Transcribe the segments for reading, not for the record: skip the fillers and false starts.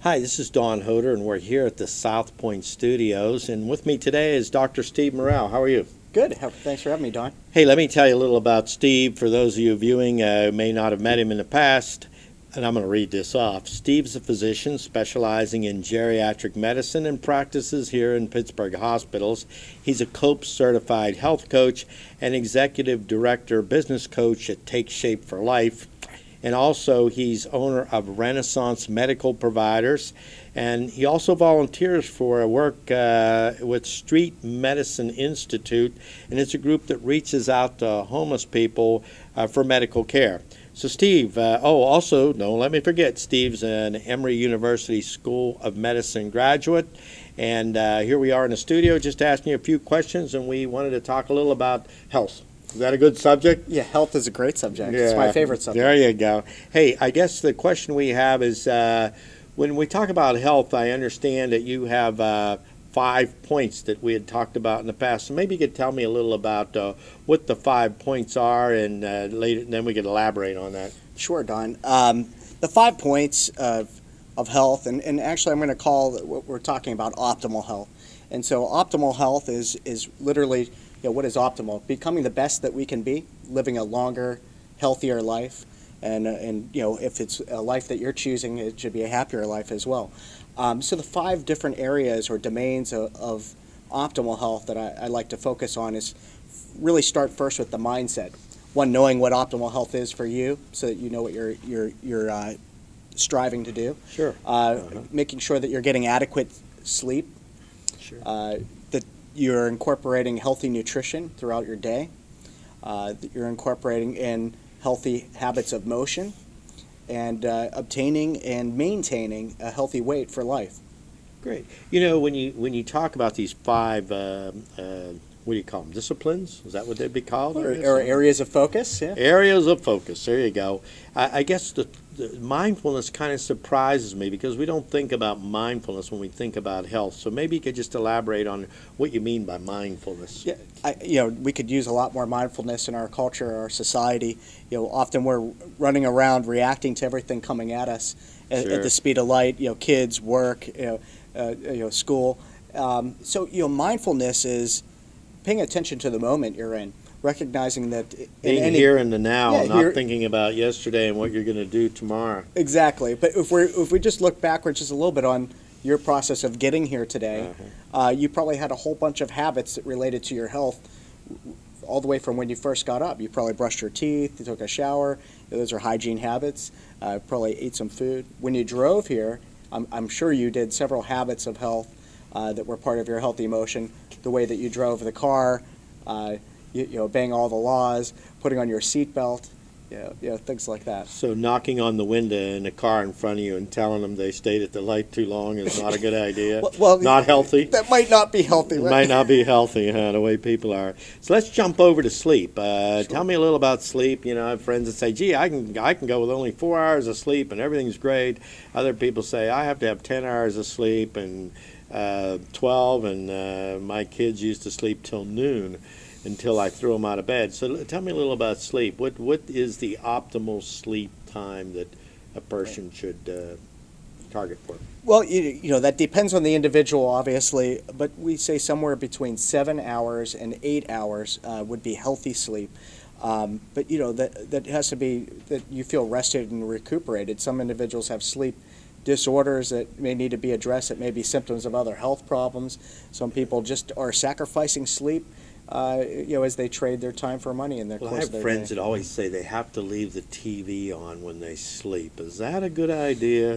Hi, this is Don Hoder, and we're here at the South Point Studios. And with me today is Dr. Steve Morreale. How are you? Good. Thanks for having me, Don. Hey, let me tell you a little about Steve. For those of you viewing who may not have met him in the past, and I'm going to read this off. Steve's a physician specializing in geriatric medicine and practices here in Pittsburgh hospitals. He's a COPE certified health coach and executive director business coach at Take Shape for Life. And also he's owner of Renaissance Medical Providers, and he also volunteers for work with Street Medicine Institute, and it's a group that reaches out to homeless people for medical care. So Steve, also, don't let me forget, Steve's an Emory University School of Medicine graduate, and here we are in the studio just asking you a few questions, and we wanted to talk a little about health. Is that a good subject? Yeah, health is a great subject. Yeah, It's my favorite subject. there you go. Hey, I guess the question we have is when we talk about health, I understand that you have 5 points that we had talked about in the past. So maybe you could tell me a little about what the 5 points are, and later, then we could elaborate on that. Sure, Don. The 5 points of health, and actually I'm going to call what we're talking about optimal health. And so optimal health is literally, what is optimal? Becoming the best that we can be, living a longer, healthier life, and if it's a life that you're choosing, it should be a happier life as well. So the 5 different areas or domains of optimal health that I like to focus on is really start first with the mindset. One, knowing what optimal health is for you, so that you know what you're striving to do. Sure. Making sure that you're getting adequate sleep. Sure. That you're incorporating healthy nutrition throughout your day, that you're incorporating in healthy habits of motion, and obtaining and maintaining a healthy weight for life. Great. When you talk about these 5, what do you call them? Disciplines? Is that what they'd be called? Or areas of focus, yeah. Areas of focus. There you go. I guess the mindfulness kind of surprises me because we don't think about mindfulness when we think about health. So maybe you could just elaborate on what you mean by mindfulness. Yeah, we could use a lot more mindfulness in our culture, our society. Often we're running around reacting to everything coming at us at the speed of light. Kids, work, school. So mindfulness is paying attention to the moment you're in, recognizing that being here in the now, not thinking about yesterday and what you're going to do tomorrow. Exactly. But if we just look backwards just a little bit on your process of getting here today, you probably had a whole bunch of habits that related to your health all the way from when you first got up. You probably brushed your teeth, you took a shower. Those are hygiene habits. Probably ate some food. When you drove here, I'm sure you did several habits of health that were part of your healthy motion. The way that you drove the car, obeying all the laws, putting on your seatbelt, things like that. So knocking on the window in the car in front of you and telling them they stayed at the light too long is not a good idea. well, not healthy. That might not be healthy. It might not be healthy, the way people are. So let's jump over to sleep. Sure. Tell me a little about sleep. I have friends that say, "Gee, I can go with only 4 hours of sleep and everything's great." Other people say, "I have to have 10 hours of sleep and 12, and my kids used to sleep till noon until I threw them out of bed." So tell me a little about sleep. What is the optimal sleep time that a person should target for? Well, that depends on the individual, obviously, but we say somewhere between 7 hours and 8 hours would be healthy sleep. But that has to be that you feel rested and recuperated. Some individuals have sleep disorders that may need to be addressed. It may be symptoms of other health problems. Some people just are sacrificing sleep, as they trade their time for money in their course of their day. I have friends that always say they have to leave the TV on when they sleep. Is that a good idea?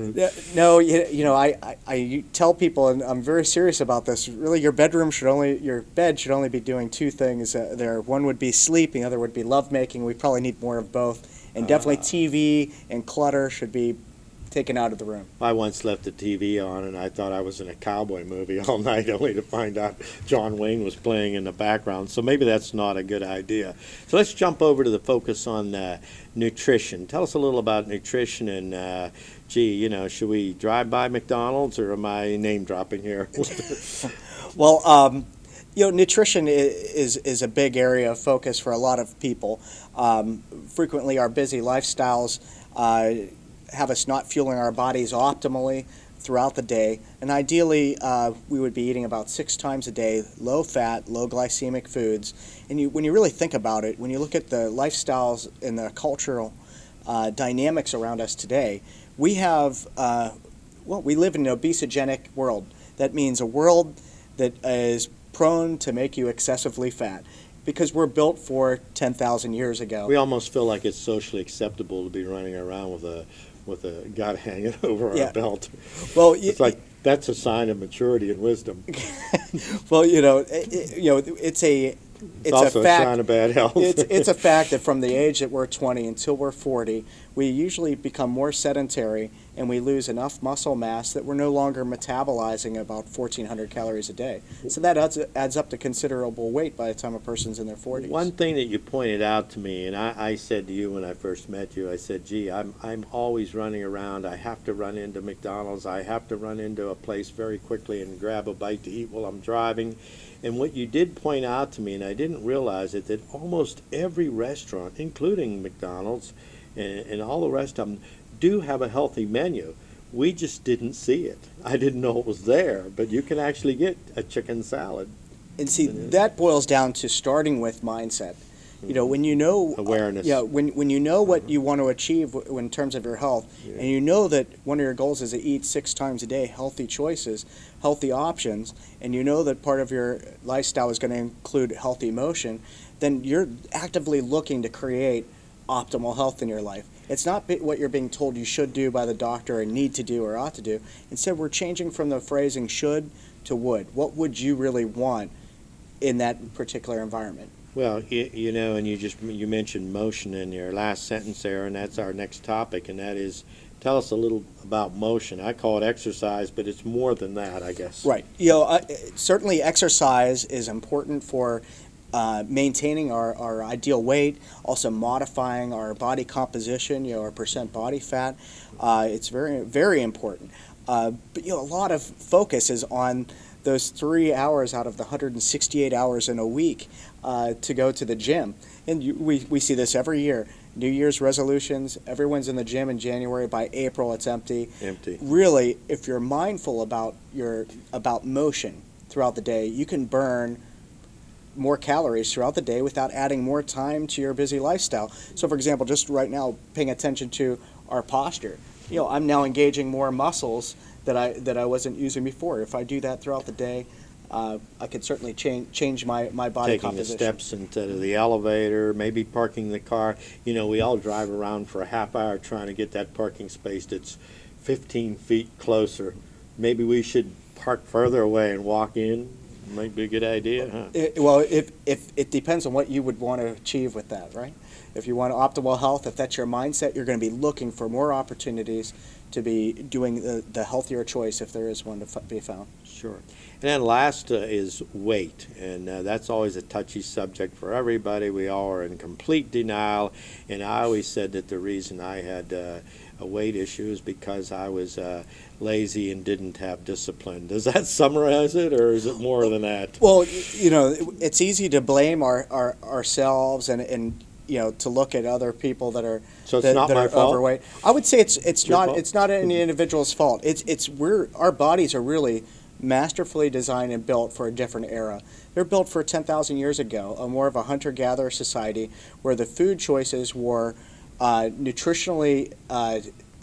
No, I tell people, and I'm very serious about this. Really, your bed should only be doing 2 things. There, one would be sleep, the other would be lovemaking. We probably need more of both, and definitely TV and clutter should be taken out of the room. I once left the TV on and I thought I was in a cowboy movie all night, only to find out John Wayne was playing in the background. So maybe that's not a good idea. So let's jump over to the focus on nutrition. Tell us a little about nutrition and, should we drive by McDonald's, or am I name dropping here? Well, nutrition is a big area of focus for a lot of people. Frequently, our busy lifestyles have us not fueling our bodies optimally throughout the day. And ideally, we would be eating about 6 times a day, low fat, low glycemic foods. And when you really think about it, when you look at the lifestyles and the cultural dynamics around us today, we have, we live in an obesogenic world. That means a world that is prone to make you excessively fat because we're built for 10,000 years ago. We almost feel like it's socially acceptable to be running around with a gut hanging over our belt. Well, it's like that's a sign of maturity and wisdom. Well, it's also a fact. A sign of bad health. It's a fact that from the age that we're 20 until we're 40, we usually become more sedentary and we lose enough muscle mass that we're no longer metabolizing about 1,400 calories a day. So that adds up to considerable weight by the time a person's in their 40s. One thing that you pointed out to me, and I said to you when I first met you, I said, gee, I'm always running around. I have to run into McDonald's. I have to run into a place very quickly and grab a bite to eat while I'm driving. And what you did point out to me, and I didn't realize it, that almost every restaurant, including McDonald's and all the rest of them, do have a healthy menu. We just didn't see it. I didn't know it was there, but you can actually get a chicken salad. And see, that boils down to starting with mindset. You know, when you know awareness. When you know what you want to achieve in terms of your health, and you know that one of your goals is to eat 6 times a day, healthy choices, healthy options, and you know that part of your lifestyle is going to include healthy motion, then you're actively looking to create optimal health in your life. It's not what you're being told you should do by the doctor and need to do or ought to do. Instead, we're changing from the phrasing should to would. What would you really want in that particular environment? Well, you know, and you mentioned motion in your last sentence there, and that's our next topic, and that is, tell us a little about motion. I call it exercise, but it's more than that, I guess. Right. Certainly exercise is important for maintaining our ideal weight, also modifying our body composition, our percent body fat. It's very, very important. But a lot of focus is on those 3 hours out of the 168 hours in a week to go to the gym. And we see this every year. New Year's resolutions, everyone's in the gym in January. By April, it's empty. Really, if you're mindful about motion throughout the day, you can burn more calories throughout the day without adding more time to your busy lifestyle. So, for example, just right now, paying attention to our posture. I'm now engaging more muscles that I wasn't using before. If I do that throughout the day, I could certainly change my body composition. Taking the steps instead of the elevator, maybe parking the car. We all drive around for a half hour trying to get that parking space that's 15 feet closer. Maybe we should park further away and walk in. Might be a good idea, huh? If it depends on what you would want to achieve with that, right? If you want optimal health, if that's your mindset, you're going to be looking for more opportunities to be doing the healthier choice if there is one to be found. Sure. And then last is weight, and that's always a touchy subject for everybody. We all are in complete denial, and I always said that the reason I had a weight issue is because I was lazy and didn't have discipline. Does that summarize it, or is it more than that? Well, it's easy to blame ourselves and to look at other people that are overweight. I would say it's not any individual's fault. It's our bodies are really masterfully designed and built for a different era. They're built for 10,000 years ago, more of a hunter-gatherer society where the food choices were nutritionally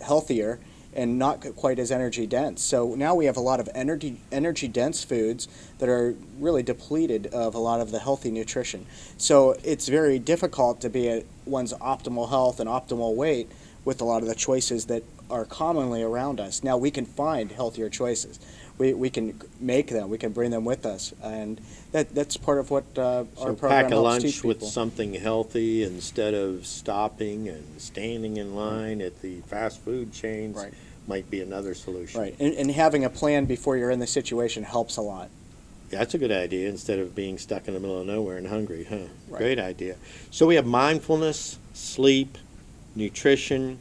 healthier and not quite as energy dense. So now we have a lot of energy dense foods that are really depleted of a lot of the healthy nutrition. So it's very difficult to be at one's optimal health and optimal weight with a lot of the choices that are commonly around us. Now we can find healthier choices. We can make them. We can bring them with us, and that's part of what our program helps teach people. Pack a lunch with something healthy instead of stopping and standing in line at the fast food chains. Right. Might be another solution. Right, and having a plan before you're in the situation helps a lot. Yeah, that's a good idea instead of being stuck in the middle of nowhere and hungry, huh? Right. Great idea. So we have mindfulness, sleep, nutrition,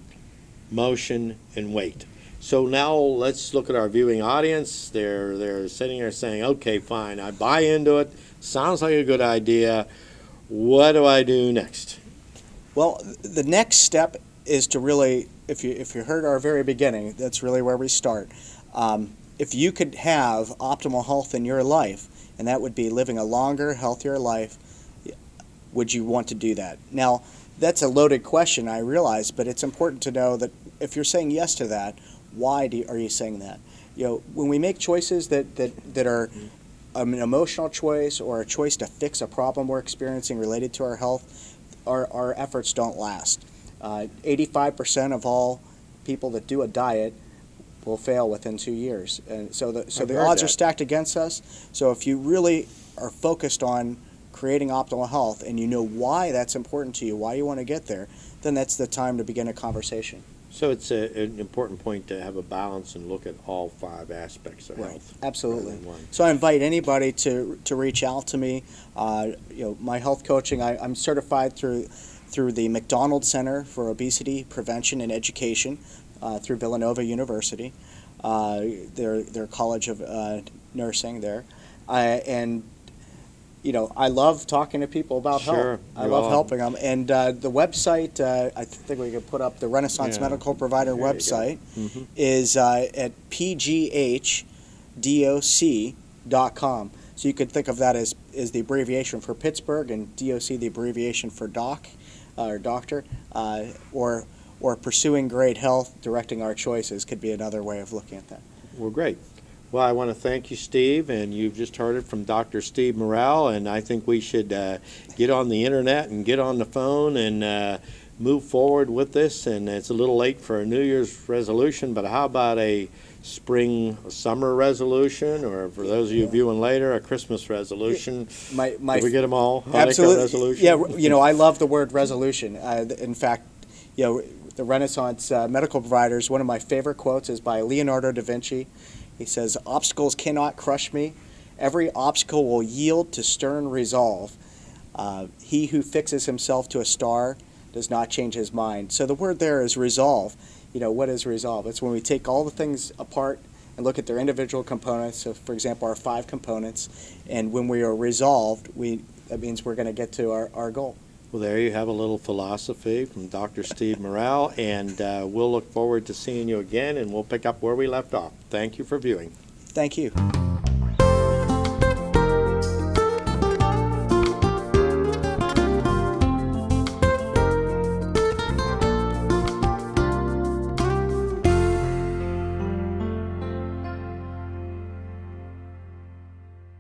motion, and weight. So now let's look at our viewing audience. They're sitting there saying, okay, fine, I buy into it. Sounds like a good idea. What do I do next? Well, the next step is to really, if you heard our very beginning, that's really where we start. If you could have optimal health in your life, and that would be living a longer, healthier life, would you want to do that? Now, that's a loaded question, I realize, but it's important to know that if you're saying yes to that, why are you saying that? When we make choices that are an emotional choice or a choice to fix a problem we're experiencing related to our health, our efforts don't last. 85% of all people that do a diet will fail within 2 years, and so the odds are stacked against us. So if you really are focused on creating optimal health and you know why that's important to you, why you want to get there, then that's the time to begin a conversation. So it's an important point to have a balance and look at all 5 aspects of health. Absolutely. rather than one. So I invite anybody to reach out to me. My health coaching, I'm certified through the McDonald Center for Obesity Prevention and Education through Villanova University, their College of Nursing there, and I love talking to people about health. I love helping them. And the website, I think we could put up the Renaissance Medical Provider website, is at pghdoc.com. So you could think of that as the abbreviation for Pittsburgh, and DOC the abbreviation for doc or doctor, or pursuing great health, directing our choices could be another way of looking at that. Well, great. Well, I want to thank you, Steve, and you've just heard it from Dr. Steve Morreale, and I think we should get on the internet and get on the phone and move forward with this. And it's a little late for a New Year's resolution, but how about a summer resolution, or for those of you viewing later, a Christmas resolution? Did we get them all? Absolutely. Resolution? Yeah, I love the word resolution. In fact, the Renaissance medical providers, one of my favorite quotes is by Leonardo da Vinci. He says, "Obstacles cannot crush me. Every obstacle will yield to stern resolve. He who fixes himself to a star does not change his mind." So the word there is resolve. What is resolve? It's when we take all the things apart and look at their individual components. So, for example, our 5 components. And when we are resolved, that means we're going to get to our goal. Well, there you have a little philosophy from Dr. Steve Morreale, and we'll look forward to seeing you again, and we'll pick up where we left off. Thank you for viewing. Thank you.